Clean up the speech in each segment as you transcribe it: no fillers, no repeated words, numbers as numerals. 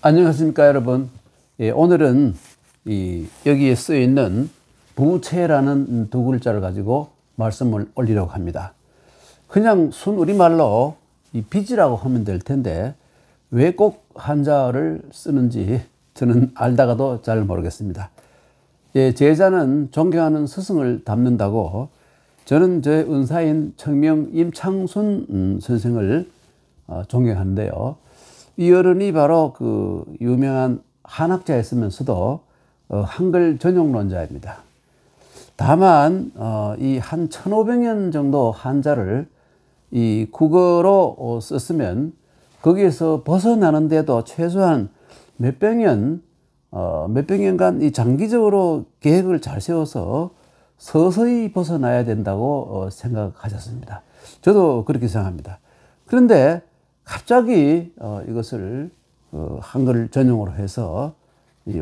안녕하십니까 여러분. 오늘은 여기에 쓰여 있는 부채라는 두 글자를 가지고 말씀을 올리려고 합니다. 그냥 순 우리말로 이 빚이라고 하면 될 텐데 왜 꼭 한자를 쓰는지 저는 알다가도 잘 모르겠습니다. 제자는 존경하는 스승을 닮는다고 저는 제 은사인 청명 임창순 선생을 존경하는데요. 이 어른이 바로 그 유명한 한학자였으면서도 한글 전용론자입니다. 다만 이 한 1500년 정도 한자를 이 국어로 썼으면 거기에서 벗어나는데도 최소한 몇백 년간 이 장기적으로 계획을 잘 세워서 서서히 벗어나야 된다고 생각하셨습니다. 저도 그렇게 생각합니다. 그런데 갑자기 이것을 한글 전용으로 해서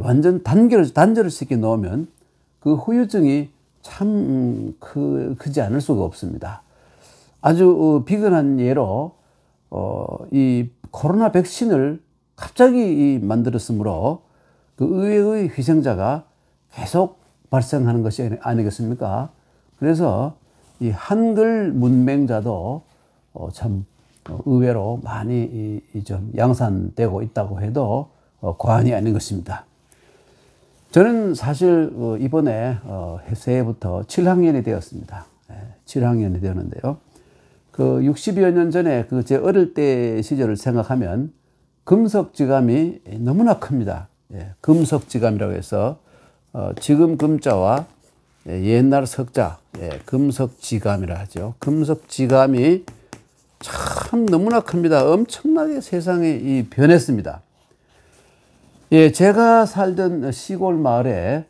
완전 단절을 시켜 놓으면 그 후유증이 참 크지 않을 수가 없습니다. 아주 비근한 예로 이 코로나 백신을 갑자기 만들었으므로 그 의외의 희생자가 계속 발생하는 것이 아니겠습니까? 그래서 이 한글 문맹자도 참 의외로 많이 좀 양산되고 있다고 해도 과언이 아닌 것입니다. 저는 사실 이번에 새해부터 7학년이 되었습니다. 7학년이 되었는데요. 그 60여 년 전에 그 제 어릴 때 시절을 생각하면 금석지감이 너무나 큽니다. 금석지감이라고 해서 지금 금자와 옛날 석자, 금석지감이라 하죠. 금석지감이 참 너무나 큽니다. 엄청나게 세상이 변했습니다. 제가 살던 시골 마을에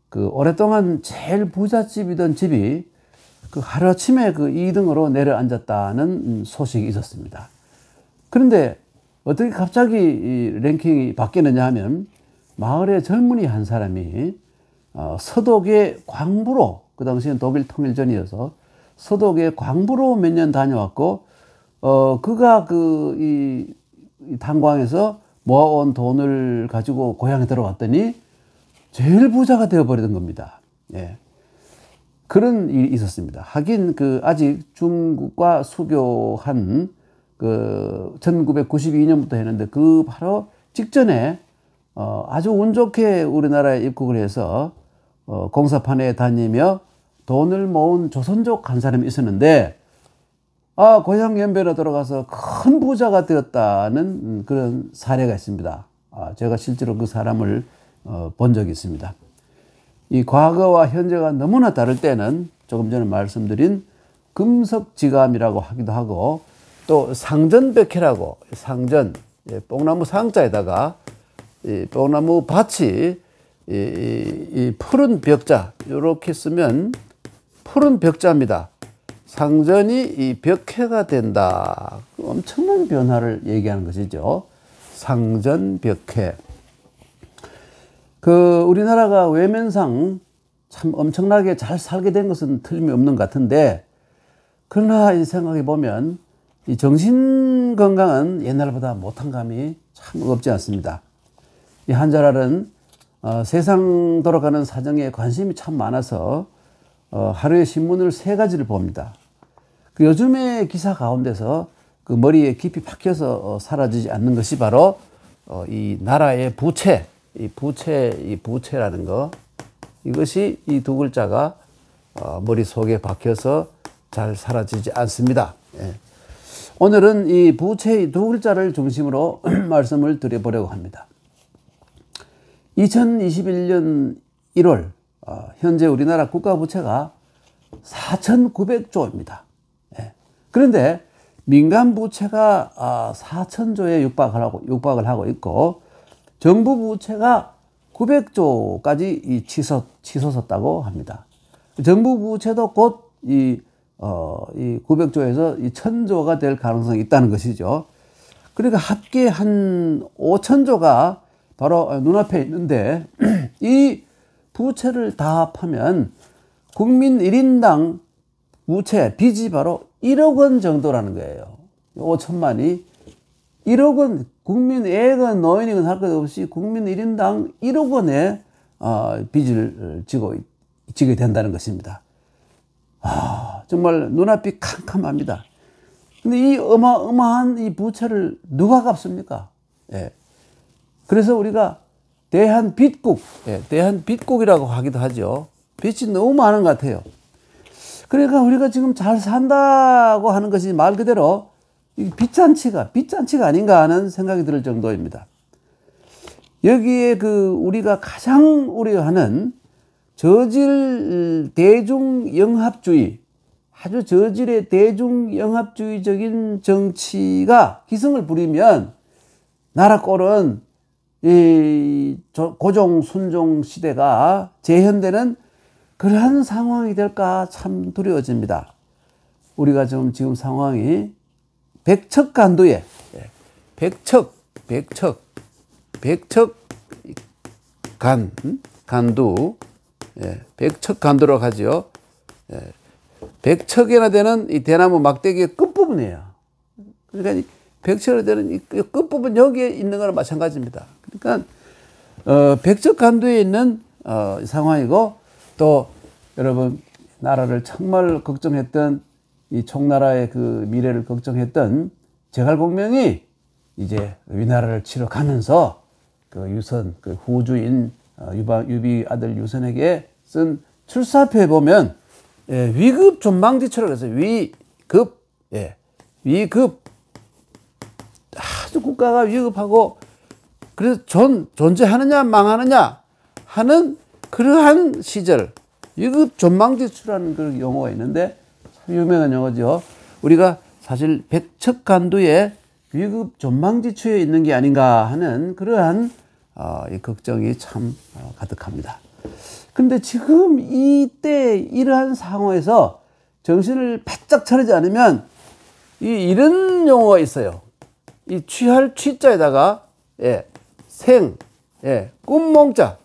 그 오랫동안 제일 부잣집이던 집이 그 하루아침에 그 2등으로 내려앉았다는 소식이 있었습니다. 그런데 어떻게 갑자기 이 랭킹이 바뀌느냐 하면 마을의 젊은이 한 사람이 서독의 광부로, 그 당시엔 독일 통일 전이어서 서독의 광부로 몇 년 다녀왔고 그가 이 탄광에서 모아온 돈을 가지고 고향에 들어왔더니 제일 부자가 되어버리던 겁니다. 그런 일이 있었습니다. 하긴 아직 중국과 수교한 1992년부터 했는데 그 바로 직전에 아주 운 좋게 우리나라에 입국을 해서 공사판에 다니며 돈을 모은 조선족 한 사람이 있었는데 고향 연배로 들어가서 큰 부자가 되었다는 그런 사례가 있습니다. 제가 실제로 그 사람을 본 적이 있습니다. 이 과거와 현재가 너무나 다를 때는 조금 전에 말씀드린 금석지감이라고 하기도 하고 또 상전벽해라고, 상전, 뽕나무 상자에다가 뽕나무 밭이 이 푸른 벽자, 이렇게 쓰면 푸른 벽자입니다. 상전이 이 벽해가 된다. 엄청난 변화를 얘기하는 것이죠. 상전벽해. 우리나라가 외면상 참 엄청나게 잘 살게 된 것은 틀림이 없는 것 같은데, 그러나 생각해 보면 이 정신 건강은 옛날보다 못한 감이 참 없지 않습니다. 이 한자랄은 세상 돌아가는 사정에 관심이 참 많아서 하루에 신문을 3가지를 봅니다. 요즘의 기사 가운데서 그 머리에 깊이 박혀서 사라지지 않는 것이 바로 이 나라의 부채, 이 부채라는 거, 이것이 이 두 글자가 머릿속에 박혀서 잘 사라지지 않습니다. 오늘은 이 부채의 두 글자를 중심으로 말씀을 드려보려고 합니다. 2021년 1월 현재 우리나라 국가 부채가 4,900조입니다. 그런데 민간 부채가 4,000조에 육박을 하고 있고 정부 부채가 900조까지 치솟았다고 합니다. 정부 부채도 곧 이 900조에서 1,000조가 될 가능성이 있다는 것이죠. 그러니까 합계 한 5,000조가 바로 눈앞에 있는데 이 부채를 다 합하면 국민 1인당 부채, 빚이 바로 1억 원 정도라는 거예요. 5천만이 1억 원, 국민애건 노인이건 할 것 없이 국민 1인당 1억 원의 빚을 지게 된다는 것입니다. 정말 눈앞이 캄캄합니다. 근데 이 어마어마한 이 부채를 누가 갚습니까? 예. 그래서 우리가 대한빚국, 대한빚국이라고 하기도 하죠. 빚이 너무 많은 것 같아요. 그러니까 우리가 지금 잘 산다고 하는 것이 말 그대로 빚잔치가 아닌가 하는 생각이 들 정도입니다. 여기에 우리가 가장 우려하는 저질 대중영합주의, 아주 저질의 대중영합주의적인 정치가 기승을 부리면 나라 꼴은 이 고종 순종 시대가 재현되는 그러한 상황이 될까 참 두려워집니다. 우리가 지금 상황이 백척간두에 간두 백척간두라고 하죠. 백척이나 되는 이 대나무 막대기의 끝부분이에요. 그러니까 백척이나 되는 이 끝부분 여기에 있는 거랑 마찬가지입니다. 그러니까 백척간두에 있는 상황이고, 또 여러분 나라를 정말 걱정했던 이 총나라의 그 미래를 걱정했던 제갈공명이 이제 위나라를 치러 가면서 그 후주인 유비 아들 유선에게 쓴 출사표에 보면 위급 존망지처라고 해서 위급 아주 국가가 위급하고 그래서 존재하느냐 망하느냐 하는 그러한 시절, 위급 존망지추라는 그 용어가 있는데 참 유명한 용어죠. 우리가 사실 백척간두에 위급 존망지추에 있는 게 아닌가 하는 그러한 이 걱정이 참 가득합니다. 근데 지금 이때 이러한 상황에서 정신을 바짝 차리지 않으면 이런 용어가 있어요. 이 취할 취자에다가 꿈몽자,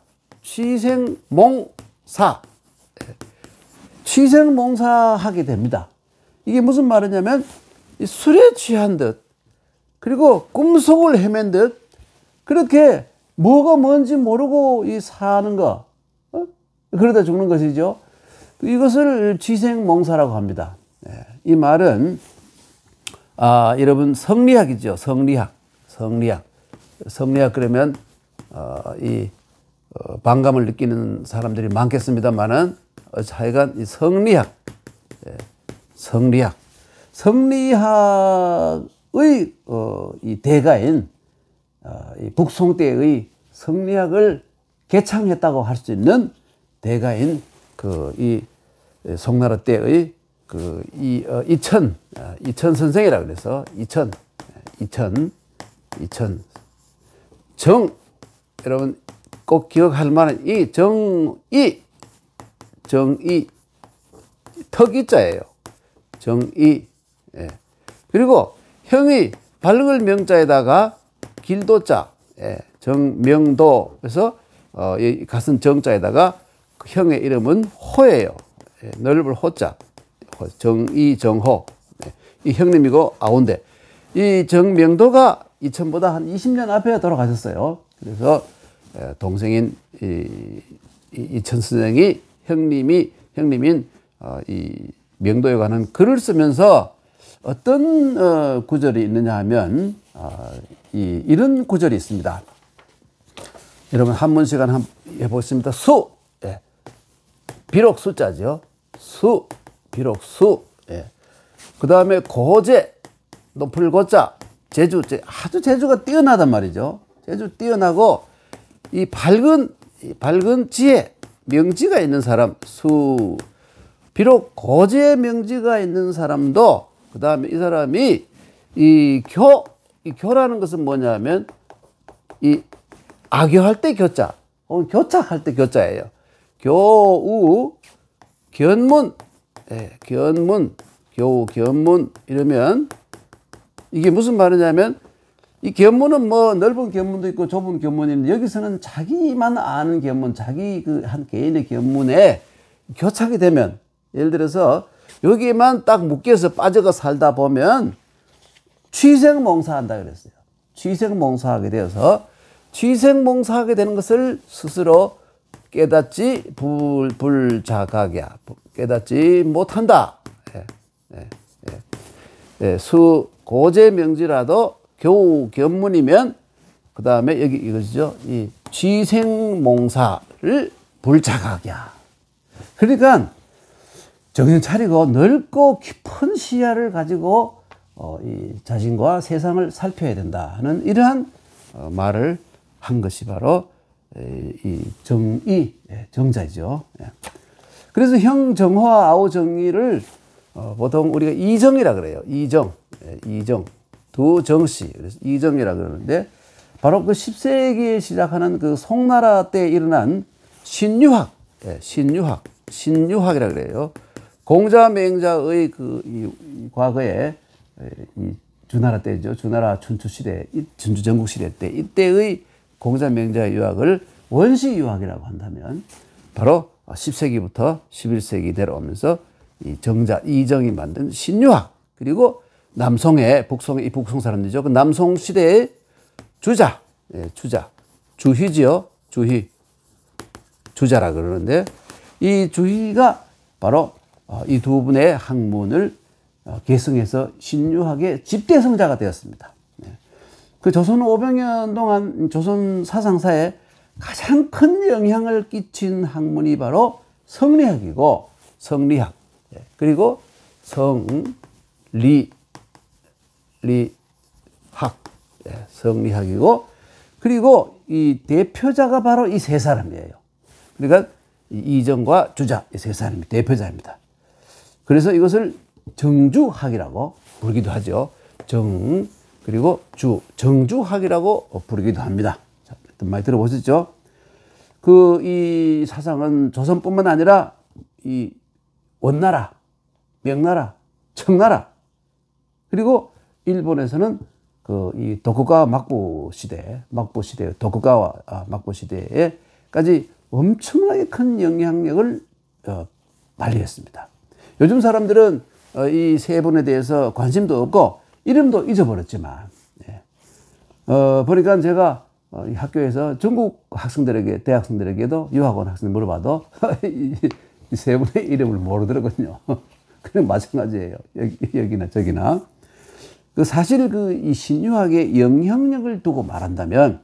취생몽사, 취생몽사하게 됩니다. 이게 무슨 말이냐면 술에 취한 듯, 그리고 꿈속을 헤맨 듯, 그렇게 뭐가 뭔지 모르고 사는 거, 그러다 죽는 것이죠. 이것을 취생몽사라고 합니다. 이 말은 여러분 성리학이죠. 성리학 그러면 반감을 느끼는 사람들이 많겠습니다만은 하여간 이 성리학의 이 대가인 이 북송 때의 성리학을 개창했다고 할 수 있는 대가인 이 송나라 때의 이천 선생이라고 그래서 이천 여러분 꼭 기억할 만한 이 정의 턱이자예요. 정의. 그리고 형이 밝을 명자에다가 길도자, 정명도. 그래서 이 같은 정자에다가 그 형의 이름은 호예요. 넓을 호자. 정의, 정호. 이 형님이고 아운데. 이 정명도가 이천보다 한 20년 앞에 돌아가셨어요. 그래서 동생인 이천 선생이 형님인 이 명도에 관한 글을 쓰면서 어떤 구절이 있느냐 하면 이런 구절이 있습니다. 여러분 한문 시간 한번 해보겠습니다. 비록 숫자죠. 비록 수. 그 다음에 고제, 높을 고자, 제주, 아주 제주가 뛰어나단 말이죠. 제주 뛰어나고 이 밝은 지혜, 명지가 있는 사람, 비록 고제 명지가 있는 사람도, 그 다음에 이 사람이 이 교라는 것은 뭐냐면 이 악교할 때 교자, 혹은 교착할 때 교자예요. 교우, 견문, 교우, 견문 이러면 이게 무슨 말이냐면 이 견문은 뭐 넓은 견문도 있고 좁은 견문이 있는데 여기서는 자기만 아는 견문, 자기 한 개인의 견문에 교착이 되면, 예를 들어서 여기에만 딱 묶여서 빠져가 살다 보면 취생몽사한다 그랬어요. 취생몽사하게 되어서 취생몽사하게 되는 것을 스스로 깨닫지 불자각이야. 깨닫지 못한다. 수 고제명지라도 겨우 견문이면 그 다음에 여기 이것이죠. 이 취생몽사를 불자각이야. 그러니까 정신 차리고 넓고 깊은 시야를 가지고 이 자신과 세상을 살펴야 된다 하는 이러한 말을 한 것이 바로 이 정의, 정자이죠. 그래서 형정화와 아우정의를 보통 우리가 이정이라 그래요. 이정, 두 정씨. 그래서 이정이라 그러는데 바로 그 10세기에 시작하는 그 송나라 때 일어난 신유학, 신유학이라 그래요. 공자맹자의 이 과거에 이 주나라 때죠. 주나라 춘추 시대, 춘추 전국 시대 때 이때의 공자맹자의 유학을 원시유학이라고 한다면 바로 10세기부터 11세기 내려오면서 이 정자 이정이 만든 신유학, 그리고 남송의 북송의 이 북송 사람들이죠. 그 남송 시대의 주자, 주희지요. 주자라 그러는데 이 주희가 바로 이 두 분의 학문을 계승해서 신유학의 집대성자가 되었습니다. 그 조선 500년 동안 조선 사상사에 가장 큰 영향을 끼친 학문이 바로 성리학이고, 성리학, 그리고 성리학이고, 그리고 이 대표자가 바로 이 세 사람이에요. 그러니까 이정과 주자 이 세 사람이 대표자입니다. 그래서 이것을 정주학이라고 부르기도 하죠. 그리고 정주학이라고 부르기도 합니다. 자, 일단 많이 들어보셨죠? 이 사상은 조선뿐만 아니라 이 원나라, 명나라, 청나라, 그리고 일본에서는 이 도쿠가와 막부 시대, 도쿠가와 막부 시대에까지 엄청나게 큰 영향력을 발휘했습니다. 요즘 사람들은 이 세 분에 대해서 관심도 없고 이름도 잊어버렸지만, 보니까 제가 이 학교에서 중국 학생들에게, 대학생들에게도 유학원 학생 물어봐도 이 세 분의 이름을 모르더라고요. 그냥 마찬가지예요. 여기나 저기나. 사실 이 신유학의 영향력을 두고 말한다면,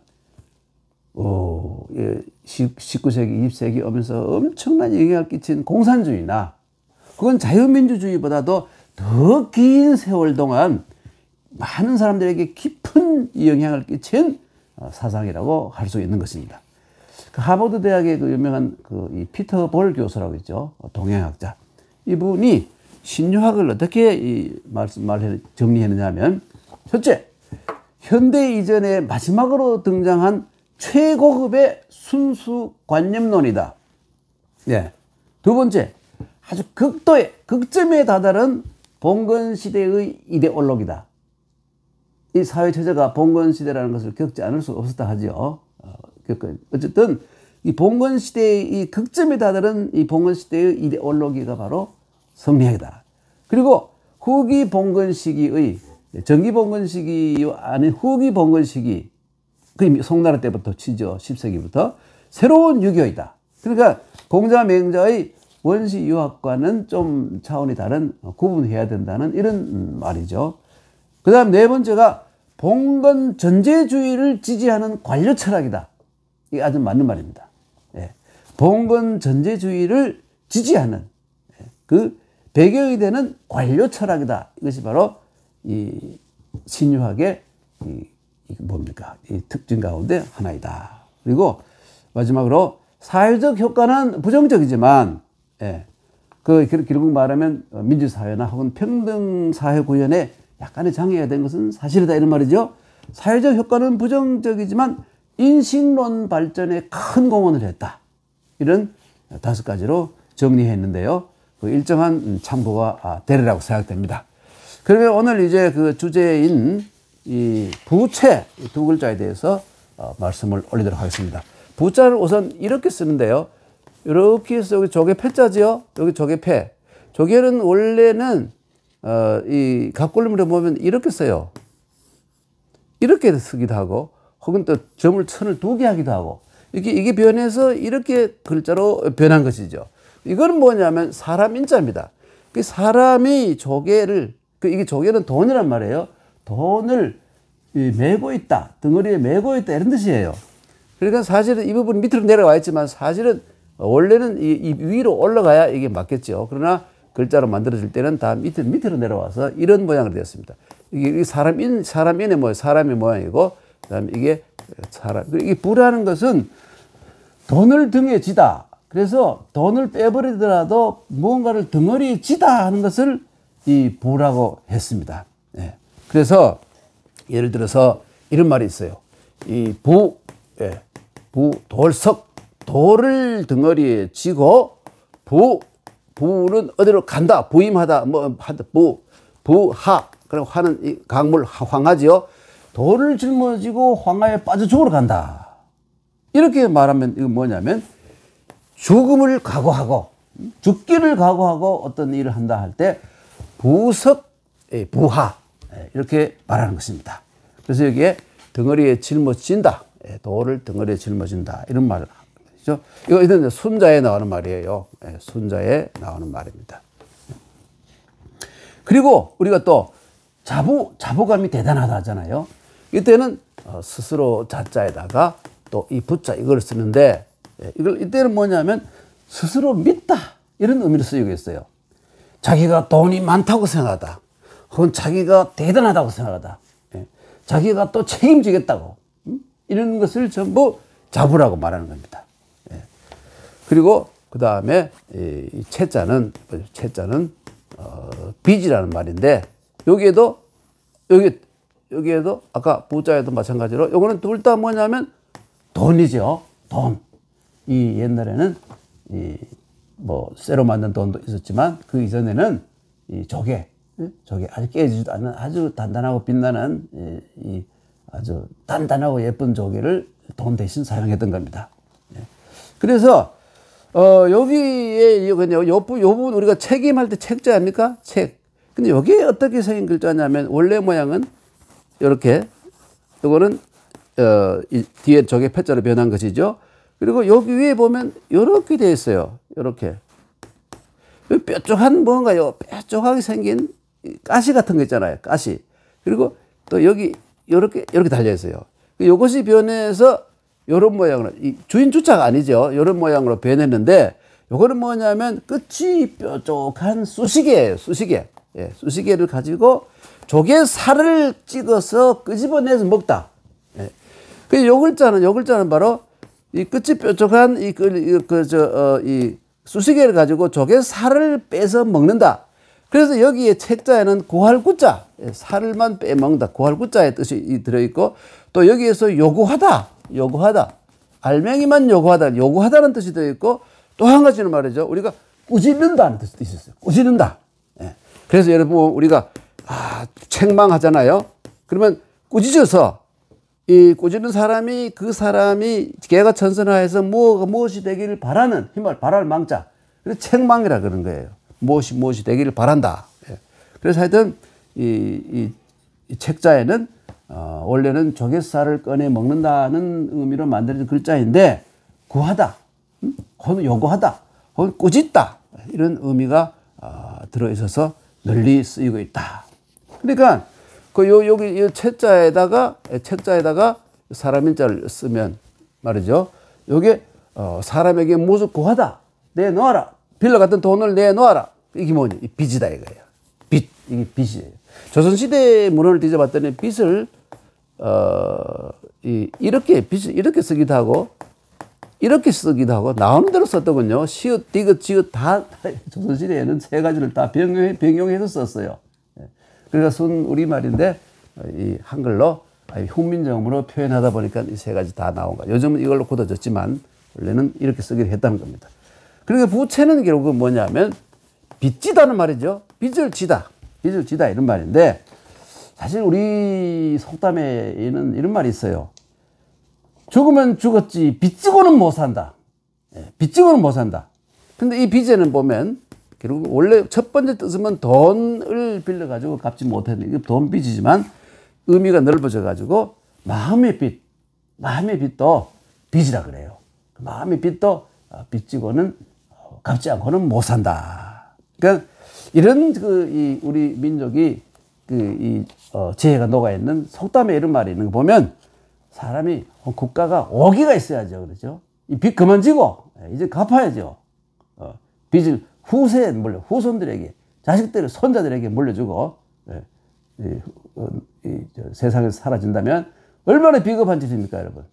19세기, 20세기 오면서 엄청난 영향을 끼친 공산주의나, 그건 자유민주주의보다도 더 긴 세월 동안 많은 사람들에게 깊은 영향을 끼친 사상이라고 할 수 있는 것입니다. 하버드 대학의 유명한 이 피터 볼 교수라고 있죠. 동양학자. 이분이 신유학을 어떻게 정리했느냐면, 첫째, 현대 이전에 마지막으로 등장한 최고급의 순수관념론이다. 두 번째, 아주 극점에 다다른 봉건시대의 이데올로기다. 이 사회체제가 봉건시대라는 것을 겪지 않을 수 없었다 하죠. 어쨌든 이 봉건시대의 이 극점에 다다른 이 봉건시대의 이데올로기가 바로 성리학이다. 그리고 후기 봉건시기의 전기 봉건시기 아닌 후기 봉건시기, 그 송나라 때부터 치죠. 10세기부터 새로운 유교이다. 그러니까 공자맹자의 원시 유학과는 좀 차원이 다른, 구분해야 된다는 이런 말이죠. 그 다음 네 번째가 봉건 전제주의를 지지하는 관료 철학이다. 이게 아주 맞는 말입니다. 봉건 전제주의를 지지하는 그 배경이 되는 관료 철학이다. 이것이 바로 이 신유학의 이 특징 가운데 하나이다. 그리고 마지막으로 사회적 효과는 부정적이지만, 결국 말하면 민주사회나 혹은 평등사회 구현에 약간의 장애가 된 것은 사실이다, 이런 말이죠. 사회적 효과는 부정적이지만 인식론 발전에 큰 공헌을 했다. 이런 5가지로 정리했는데요. 일정한 참고가 되리라고 생각됩니다. 그러면 오늘 이제 그 주제인 이 부채 두 글자에 대해서 말씀을 올리도록 하겠습니다. 부자를 우선 이렇게 쓰는데요. 이렇게 해서 여기 조개 패자지요. 여기 조개 패. 조개는 원래는 이 갑골림으로 보면 이렇게 써요. 이렇게 쓰기도 하고, 혹은 또 점을 선을 2개 하기도 하고, 이게 변해서 이렇게 글자로 변한 것이죠. 이거는 뭐냐면 사람 인자입니다. 그 사람이 조개를, 이게 조개는 돈이란 말이에요. 돈을 메고 있다, 덩어리에 메고 있다, 이런 뜻이에요. 그러니까 사실은 이 부분이 밑으로 내려와 있지만 사실은 원래는 이 위로 올라가야 이게 맞겠죠. 그러나 글자로 만들어질 때는 다 밑으로 내려와서 이런 모양으로 되었습니다. 이게 사람인의 모양, 사람의 모양이고, 그 다음에 이게 이게 부라는 것은 돈을 등에 지다. 그래서 돈을 빼버리더라도 무언가를 덩어리에 지다 하는 것을 이 부라고 했습니다. 예. 그래서 예를 들어서 이런 말이 있어요. 이 돌석, 돌을 덩어리에 지고 부는 어디로 간다, 부임하다, 부하. 그럼 화는 이 강물 황하지요. 돌을 짊어지고 황하에 빠져 죽으러 간다. 이렇게 말하면 이거 뭐냐면 죽음을 각오하고, 죽기를 각오하고 어떤 일을 한다 할 때 부석, 부하, 이렇게 말하는 것입니다. 그래서 여기에 덩어리에 짊어진다, 돌을 덩어리에 짊어진다, 이런 말을 하죠. 이거 순자에 나오는 말이에요. 순자에 나오는 말입니다. 그리고 우리가 또 자부감이 대단하다 하잖아요. 이때는 스스로 자자에다가 또 이 부자 이걸 쓰는데, 이때는 뭐냐면 스스로 믿다, 이런 의미로 쓰이고 있어요. 자기가 돈이 많다고 생각하다, 혹은 자기가 대단하다고 생각하다, 자기가 또 책임지겠다고, 이런 것을 전부 자부라고 말하는 겁니다. 그리고 그 다음에 이 채자는 빚이라는 말인데, 여기에도 아까 부자에도 마찬가지로 요거는 둘 다 뭐냐면 돈이죠. 돈. 이 옛날에는 쇠로 만든 돈도 있었지만 그 이전에는 이 조개 아주 깨지지도 않는 아주 단단하고 빛나는 아주 단단하고 예쁜 조개를 돈 대신 사용했던 겁니다. 그래서 여기에 요 부분 우리가 책임할 때 책자 아닙니까? 책. 근데 여기에 어떻게 생긴 글자냐면 원래 모양은 이렇게, 이거는 이 뒤에 저게 패자로 변한 것이죠. 그리고 여기 위에 보면 이렇게 되어 있어요. 이렇게 뾰족한 뭔가요, 뾰족하게 생긴 가시 같은 거 있잖아요. 가시. 그리고 또 여기 이렇게 달려 있어요. 이것이 변해서 이런 모양으로, 이 주인 주자가 아니죠. 이런 모양으로 변했는데, 이거는 뭐냐면 끝이 뾰족한 쑤시개예요. 쑤시개. 쑤시개를 가지고 조개 살을 찍어서 끄집어내서 먹다. 요 글자는 바로 이 끝이 뾰족한 이 쑤시개를 가지고 조개 살을 빼서 먹는다. 그래서 여기에 책자에는 구할구자, 살을만 빼먹는다, 구할구자의 뜻이 들어있고, 또 여기에서 요구하다, 알맹이만 요구하다는 뜻이 들어있고, 또 한 가지는 말이죠, 우리가 꾸짖는다는 뜻이 있었어요. 꾸짖는다. 그래서 여러분 우리가 책망하잖아요. 그러면 꾸짖어서 이 꾸짖는 사람이, 그 사람이 개가 천선하에서 무엇이 되기를 바라는 힘을 바랄 망자, 그래서 책망이라 그런 거예요. 무엇이 되기를 바란다. 그래서 하여튼 이 책자에는 원래는 조갯살을 꺼내 먹는다는 의미로 만들어진 글자인데, 구하다, 혹은 요구하다, 혹은 꾸짖다, 이런 의미가 들어있어서 널리 쓰이고 있다. 그러니까 여기 이 책자에다가 사람인자를 쓰면 말이죠. 요게 사람에게 무엇을 구하다, 내놓아라, 빌려 갔던 돈을 내놓아라. 이게 뭐냐, 이 빚이다 이거예요. 빚, 이게 빚이에요. 조선시대 문헌을 뒤져봤더니 빚을 이렇게 쓰기도 하고, 이렇게 쓰기도 하고, 나오는 대로 썼더군요. 시읒, 디귿, 지읒 다 조선시대에는 세 가지를 다 변경해서 썼어요. 그래서 우리말인데 이 한글로 훈민정음으로 표현하다 보니까 이 세 가지 다 나온 거예요. 요즘은 이걸로 굳어졌지만 원래는 이렇게 쓰기로 했다는 겁니다. 그러니까 부채는 결국은 뭐냐면 빚지다는 말이죠. 빚을 지다 이런 말인데, 사실 우리 속담에는 이런 말이 있어요. 죽으면 죽었지 빚지고는 못 산다. 빚지고는 못 산다. 근데 이 빚에는 보면 결국 원래 첫 번째 뜻은 돈을 빌려가지고 갚지 못했는, 이게 돈 빚이지만, 의미가 넓어져 가지고 마음의 빚도 빚이라 그래요. 마음의 빚도 빚지고는 갚지 않고는 못 산다. 그러니까 이런 우리 민족이 지혜가 녹아 있는 속담에 이런 말이 있는 거 보면 사람이 국가가 오기가 있어야죠, 그렇죠? 이 빚 그만 지고 이제 갚아야죠. 빚을 후손들에게, 자식들, 손자들에게 물려주고 세상에서 사라진다면 얼마나 비겁한 짓입니까, 여러분?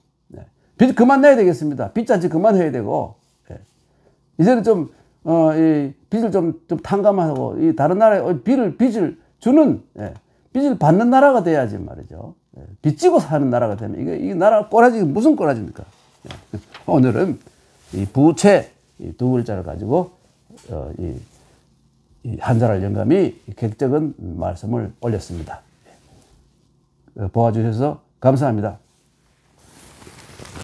빚 그만 내야 되겠습니다. 빚잔치 그만해야 되고, 이제는 좀, 이 빚을 좀 탕감하고, 이 다른 나라에 빚을 주는, 빚을 받는 나라가 돼야지 말이죠. 빚지고 사는 나라가 되면, 이게 나라 꼬라지, 무슨 꼬라지입니까? 오늘은 이 부채, 이 두 글자를 가지고, 이 한자랄 영감이 객적은 말씀을 올렸습니다. 보아주셔서 감사합니다.